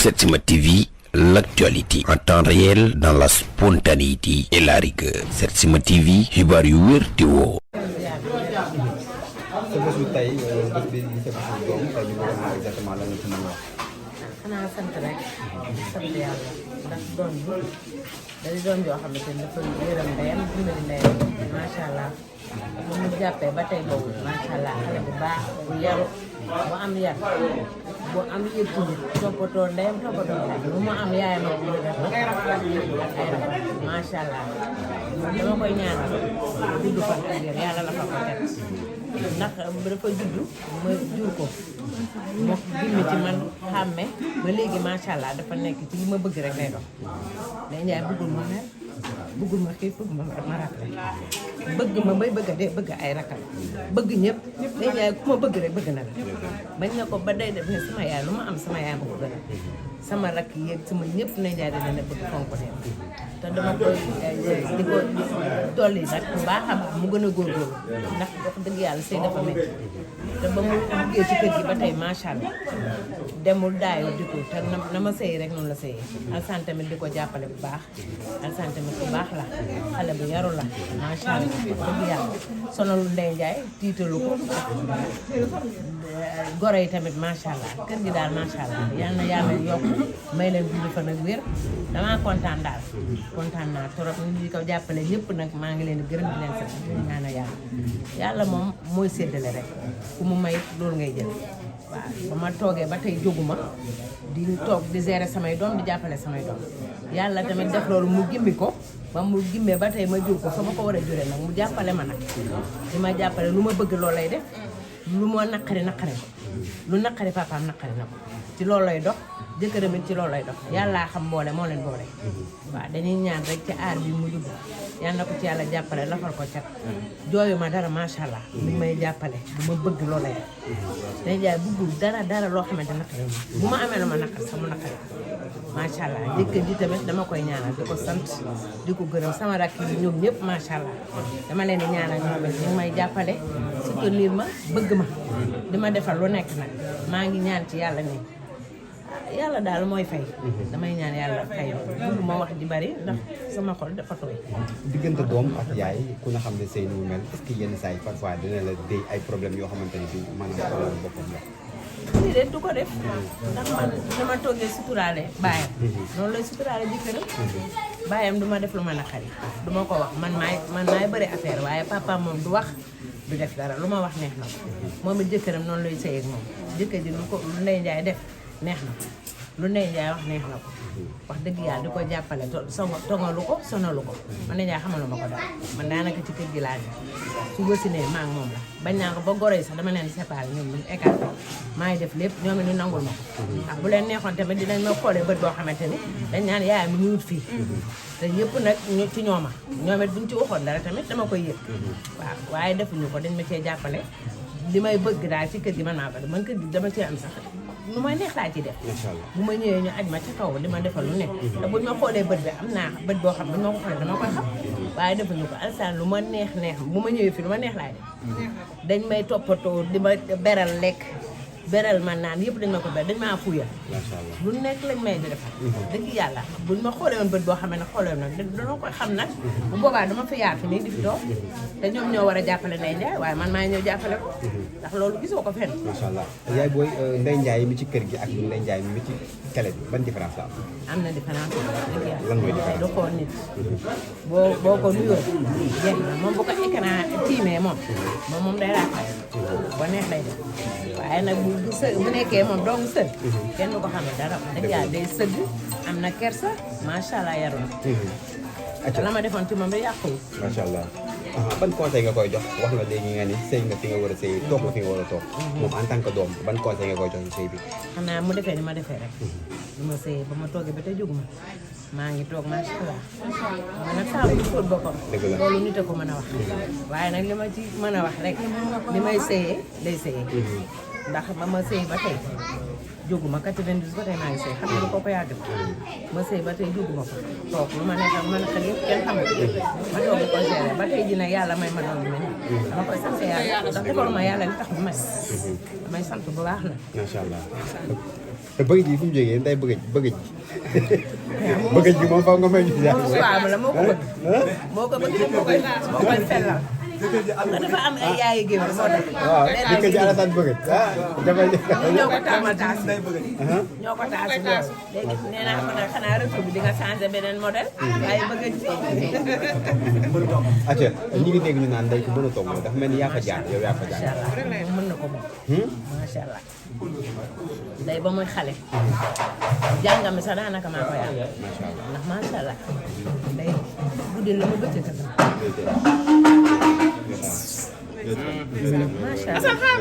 Setsima TV, l'actualité en temps réel dans la spontanéité et la rigueur. Setsima TV, xibaar yu wér te woo. sa bésu tey bés bi sa bésu doom tey ñu war a mën exactement lan la ci mën a wax. xanaa sant rek sant yàlla ndax doom bi day doom yoo xamante ni dafa yërëm ndeyam dimbali ndeyam macha allah bu mu jàppee ba tey boobu macha allah xale bu baax bu yaru bu am yar bu am yëg ci nit toppatoo ndeyam toppatoo ndeyam lu mu am yaayam ak lu def ak ay rafet macha allah dama koy ñaanal gudd fan ak yar yàlla la fa ko teg ndax dafa juddu ma jur ko mo gimmi ci man xàmme ba léegi macha allah dafa nekk ci li ma bëgg rek lay dox mais Ndiaye bëggul ma mer bëggul ma xiif bëggul ma rafet bëgg ma bay bëgg a dee bëgg ay rakam bëgg ñëpp mais Ndiaye ku ma bëgg rek bëgg na la bañ na ko ba day def ne sama yaay lu ma am sama yaay ma ko gën a sama rakk yeeg sama ñëpp ne Ndiaye dana ne bëgg fonk ne te dama koy di ko dolli nag bu baax a baax mu gën a góorgóorlu ndax wax dëgg yàlla sëy dafa métti te ba mu duggee ci kër gi ba tey macha allah demul daayoo di ko te na ma sëy rek noonu la sëyee Alsaan tamit di ko jàppale bu baax Alsaan tamit bu baax la xale bu yaru la macha allah dëgg yàlla sonalu Ndeye Ndiaye tiitalu ko goro yi tamit macha allah kër gi daal macha allah yal na yàlla yokk may leen dund fa nag wér damaa kontaan daal kontaan naa trop ñu di ko jàppale ñëpp nag maa ngi leen di gërëm di leen sant di ñaanal yàlla moom mooy séddale rek ku mu may loolu ngay jël waaw ba ma toogee ba tey jóguma di toog di gérer samay doom di jàppale samay doom yàlla tamit def loolu mu gimmi ko ba mu gimmee ba tey ma jur ko fa ma ko war a juree nag mu jàppale ma nag di ma jàppale lu ma bëgg loolu lay def lu moo naqari naqari ko lu naqari papaam naqari na ko ci loolu lay dox jëkkëram it ci loolu lay dox yàllaa xam boole moo leen boole waaw dañuy ñaan rek ci aar bi mu dugg yal na ko ci yàlla jàppale lafal ko cat jooyu ma dara macha allah li may jàppale bu ma bëgg loolu lay def day jaay bëggul dara loo xamante naqari bu ma amee lu ma naqari sama naqari macha allah jëkkër ji tamit dama koy ñaanal di ko sant di ko gërëm sama rakk yi ñoom ñëpp macha allah dama leen di ñaanal ñoom it ñu may jàppale soutenir ma bëgg ma di ma defal lu nekk nag maa ngi ñaan ci yàlla ne yàlla daal mooy fay damay ñaan yàlla fay bëgg ma wax di bari ndax sama xol dafa tooy. diggante doom ak yaay ku na xam ne sëy nu mu mel est-ce que yenn saa yi parfois dina la déy ay problèmes yoo xamante ni bii maanaam problème boppam la. lii de du ko def ndax man dama toogee suturaale baayam noonu lay suturaale jëkkëram baayam du ma def lu ma naqari du ma ko wax man maay bëri affaire waaye papa moom du wax du def dara lu ma wax neex na ko moom it jëkkëram noonu lay sëy ak moom jëkkër ji lu Ndeye Ndiaye def neex na ko lu Ndeye Ndiaye wax neex na ko wax dëgg yàlla di ko jàppale tongalu ko sonalu ko man Ndeye Ndiaye xamalu ma ko dara man daanaka ci kër gi laa ne su wësinee maa ngi moom la bañ naa ko ba goro yi sax dama leen séparé ñoom ñu écarté maa ngi def lépp ñoom it ñu nangul ma ko ndax bu leen neexoon tamit dinañ ma xoolee bët boo xamante ni dañ naan yaayam mi ñu wut fii te yëpp nag ñu ci ñooma ñoom it buñ ci waxoon dara tamit dama koy yëg waaw waaye defuñu ko dañ ma cee jàppale li may bëgg daal ci kër gi man maa ko man kër gi dama cee am sax lu may neex laa ci def bu ma ñëwee ñu aj ma ca kaw li ma defal lu nekk te buñ ma xoolee bët bi am naa bët boo xam buñ ma ko xoolee dama koy xam waaye defuñu ko Alsaan lu ma neex bu ma ñëwee fii lu ma neex laay def dañ may toppatoo di ma beral lekk beral man naan yëpp dañ ma ko beral dañ maa fuyal lu nekk lañ may di defal dëgg yàlla buñ ma xoolee woon bët boo xam ne xoolee woon nag dana koy xam nag bu boobaa dama fi yaatu nii di fi toog te ñoom ñoo war a jàppale Ndeye Ndiaye waaye man maa ñëw jàppale ko ndax loolu gisoo ko fenn macha allah yaay booy Ndeye Ndiaye mi ci kër gi ak Ndeye Ndiaye mi ci télé bi ban différence la am. am na différence dëgg yàlla lan mooy différence du xool nit boo ko nuyoo jeex na moom bu ko écran tiimee moom day raafal ba neex lay def waaye nag bu nekkee moom dong sëg kenn du ko xamee dara dëgg yàlla day sëgg am na kersa macha allah yaru na la ma defoon ci moom da yàqu macha allah ban conseil nga koy jox wax nga léegi nga ni sëy nga fi nga war a sëy toog nga fi nga war a toog moom en tant que doom ban conseil nga koy jox ci sëy bi xanaa mu defee ni ma defee rek lu ma sëyee ba ma toogee ba tey jóguma maa ngi toog macha allah man nag saa bu fóot boppam loolu nit a ko mën a wax waaye nag li ma ci mën a wax rek li may sëyee day sëyee ndax ba ma sëy ba tey jóguma 92 ba tey maa ngi sëy xam nga kooku yàgg ma sëy ba tey jóguma ko toog lu ma neexal ma naqal yëpp kenn xamul ma toog di ko gérer ba tey ji nag yàlla may ma doon lu mel nii dama koy sant yàlla ndax defaluma yàlla li tax bu may damay sant bu baax na macha allah bëgg ji fu mu jógee tey bëgg ji bëgg ji moom foog nga may ñu moom suwaab la moo ko bëgg moo ko bëgg moo koy fellal nga dafa am ay yaayi géwél moo tax waaw dëkk ji Alassane bëgg dafa ñoo ko taamal taas ñoo ko taas léegi nee naa ko nag xanaa retour bi di nga changé beneen modèle waaye bëgg ji acca ñi ngi dégg ñu naan day ko mën a toog moom dafa mel ni yaa fa jaar yow yaa fa jaar macha allah mën na ko moom macha allah day ba muy xale jàngam mi sax daanaka maa ko yàlla ndax macha allah day guddi la mu bëccëg ka macha allah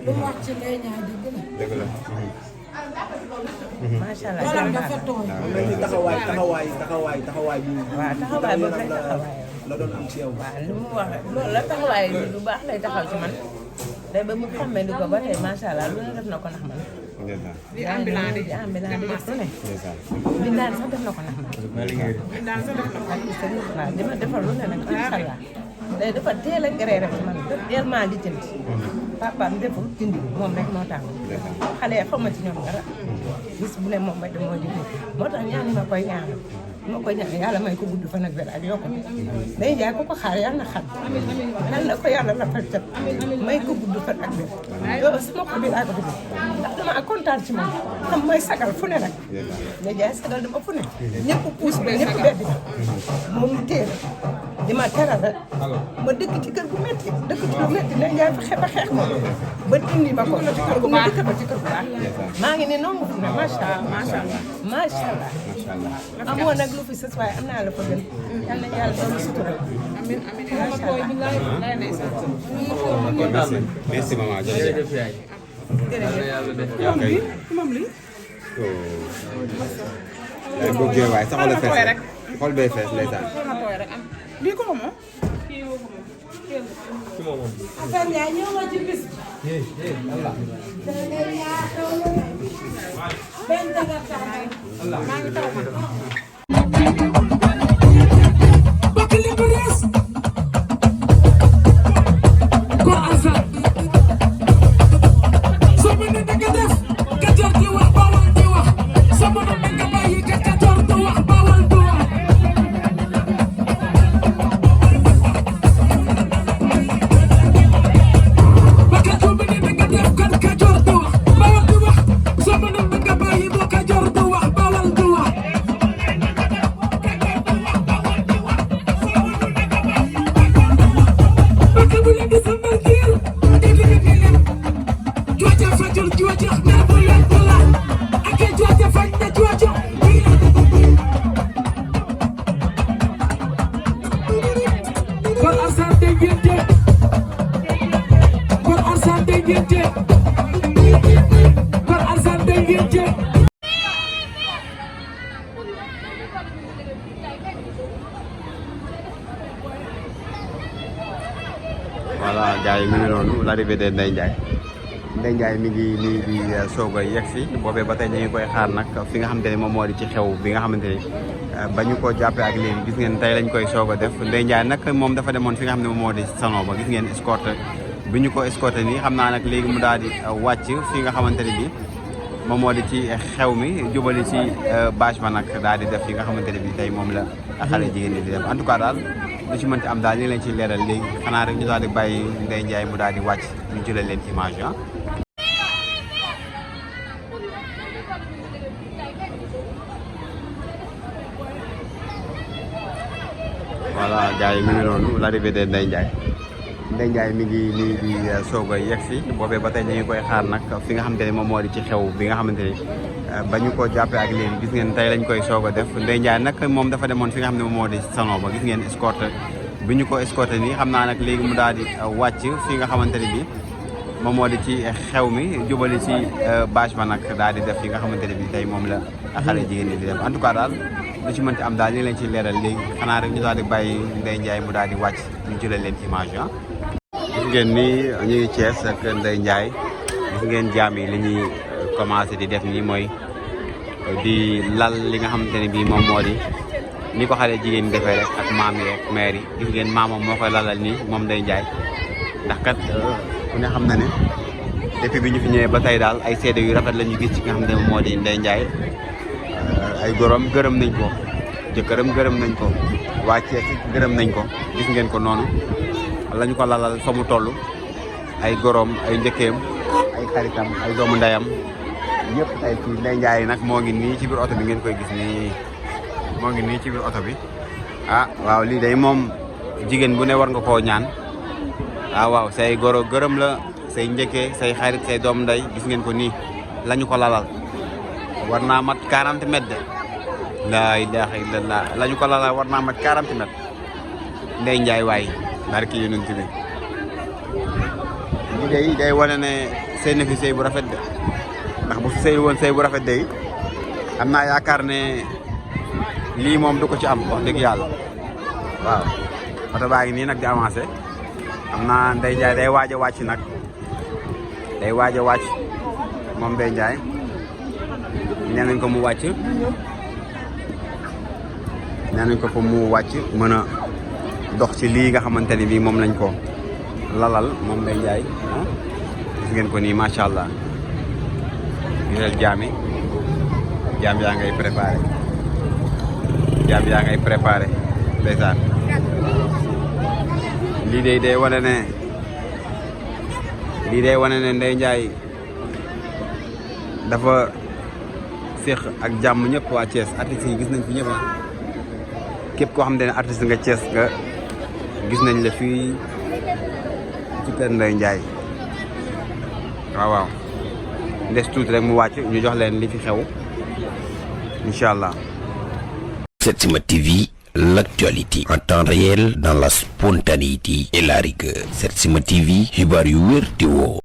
lu mu wax ci Ndeye Ndiaye dëgg la. macha allah xolam dafa tooy. mel ni taxawaay bi. waaw taxawaay boobu lay taxawaay. la doon am ci yow. waaw li mu wax loolu la taxawaay lu baax lay taxaw ci man day ba mu xàmmee di ko ba tey macha allah lu ne def na ko ndax man. di ambulant di def lu ne. bindaan sax def na ko ndax man. bindaan sax def na ko. waaw di ma defal lu ne nag macha allah. day dafa teel a gëree rek man teel maa di jënd. papaam deful dindi moom rek moo tax. xale yi xaw ma ci ñoom dara. bis bu ne moom may dem moo di moo tax ñaan ma koy ñaanal. ma koy ñaan yàlla may ko gudd fan ak wér ak yokkute. day jaay ku ko xaar yàlla na xam. nan la ko yàlla la fa jot. may ko gudd fan ak wér. yow sama xol bi laa ko dugg. ndax dama kontaan ci moom. xam may sagal fu ne nag. day jaay sagal dama fu ne. ñëpp puus ba ñëpp beddi. moom mu téere di ma teral rek. ma dëkk ci kër gu métti dëkk ci lu métti day jaay fexe ba xeex ko. ba dindi ma ko ci kër gu baax ma dëkk ba ci kër gu baax. maa ngi ne noonu fu ne macha allah macha allah. amoon nag lu fi sës waaye am naa la ko gën. yal na yàlla doon sutura. amiin amiin macha allah. merci maman jërëjëf. jërëjëf. moom li boo jëlee waaye sa xol a fees xol bee fees ndeysaan. lii ko moom. Assane Ndiaye ñëw nga ci bis. benn dëgër taxaw. maa ngi taw man. bokk li bu rees. ko Assane. soo mënee da nga def. Kajoor di wax Bawol di wax. soo mënoon da nga bàyyi ka Kajoor di wax Bawol di wax. voilà gars yi mi ngi noonu l'arrivée de Ndeye Ndiaye Ndeye Ndiaye mi ngi nii di soog a yegg si boobee ba tey ñu ngi koy xaar nag fi nga xamante ne moom moo di ci xew bi nga xamante ni ba ñu ko jàppee ak léegi gis ngeen tey lañ koy soog a def Ndeye Ndiaye nag moom dafa demoon fi nga xam ne moom moo di salon ba gis ngeen escorte bi ñu ko escorté nii xam naa nag léegi mu daal di wàcc fi nga xamante ne bi moom moo di ci xew mi jubali ci bâche ba nag daal di def fi nga xamante ne bi tey moom la xale jigéen ñi di def en tout cas daal lu ci mënti am daal li leen ci leeral léegi xanaa rek ñu daal di bàyyi Ndeye Ndiaye mu daal di wàcc ñu jëlee leen image ah. voilà gars yi mi ngi noonu l'arrivée de Ndeye Ndiaye Ndeye Ndiaye mi ngi nii di soog a yegg si boobee ba tey ñu ngi koy xaar nag fi nga xamante ne moom moo di ci xew bi nga xamante ni ba ñu ko jàppee ak léegi gis ngeen tey lañ koy soog a def Ndeye Ndiaye nag moom dafa demoon fi nga xam ne moom moo di salon ba gis ngeen escorte bi ñu ko escorté nii xam naa nag léegi mu daal di wàcc fi nga xamante ne bi moom moo di ci xew mi jubali ci bâche ba nag daal di def fi nga xamante ne bi tey moom la xale jigéen ñi di def en tout cas daal lu ci mënti am daal li leen ci leeral léegi xanaa rek ñu daal di bàyyi Ndeye Ndiaye mu daal di wàcc ñu jëlee leen image ah. gis ngeen ni ñu ngi Thiès ak Ndeye Ndiaye gis ngeen jaam yi li ñuy commencé di def nii mooy di lal li nga xamante ne bii moom moo di ni ko xale jigéen ñi defee rek ak maam yi ak mère yi gis ngeen maamam moo koy lalal nii moom Ndeye Ndiaye ndax kat ku ne xam na ne depuis bi ñu fi ñëwee ba tey daal ay seede yu rafet la ñu gis ci nga xam ne moo di Ndeye Ndiaye ay gorom gërëm nañ ko jëkkëram gërëm nañ ko waa Thiès gërëm nañ ko gis ngeen ko noonu lañu ko lalal fa mu toll ay gorom ay njëkkeem ay xaritam ay doomu ndeyam yëpp tey ci Ndeye Ndiaye nag moo ngi nii ci biir oto bi ngeen koy gis nii moo ngi nii ci biir oto bi ah waaw lii day moom jigéen bu ne war nga koo ñaan waaw say goro gërëm la say njëkkee say xarit say doom ndey gis ngeen ko nii lañu ko lalal war naa mat 40 mètres de laa ilaaha illallah lañu ko lalal war naa mat 40 mètres Ndeye Ndiaye waay barki yonent bi lii day wane ne sëy na fi sëy bu rafet de ndax bu fi sëy woon sëy bu rafet de am naa yaakaar ne lii moom du ko ci am wax dëgg yàlla waaw oto baa ngi nii nag di avancé am naa Ndeye Ndiaye day waaj a wàcc nag day waaj a wàcc moom Ndeye Ndiaye nee nañ ko mu wàcc nee nañ ko fa mu wàcc mën a dox ci lii nga xamante ni bii moom lañ ko lalal moom Ndeye Ndiaye gis ngeen ko nii macha allah gisal jaam yaa ngay préparé jaam yaa ngay préparé ndeysaan lii day wane ne Ndeye Ndiaye dafa séq ak jàmm ñëpp waa Thiès artistes yi gis nañ fi ñëpp képp koo xam ne artiste nga Thiès nga gis nañ la fii ci kër Ndeye Ndiaye waaw ndes tuuti rek mu wàcc ñu jox leen li fi xew incha allah. Setsima TV, l'actualité en temps réel dans la spontanéité et la rigueur. Setsima TV, xibaar yu wér te woo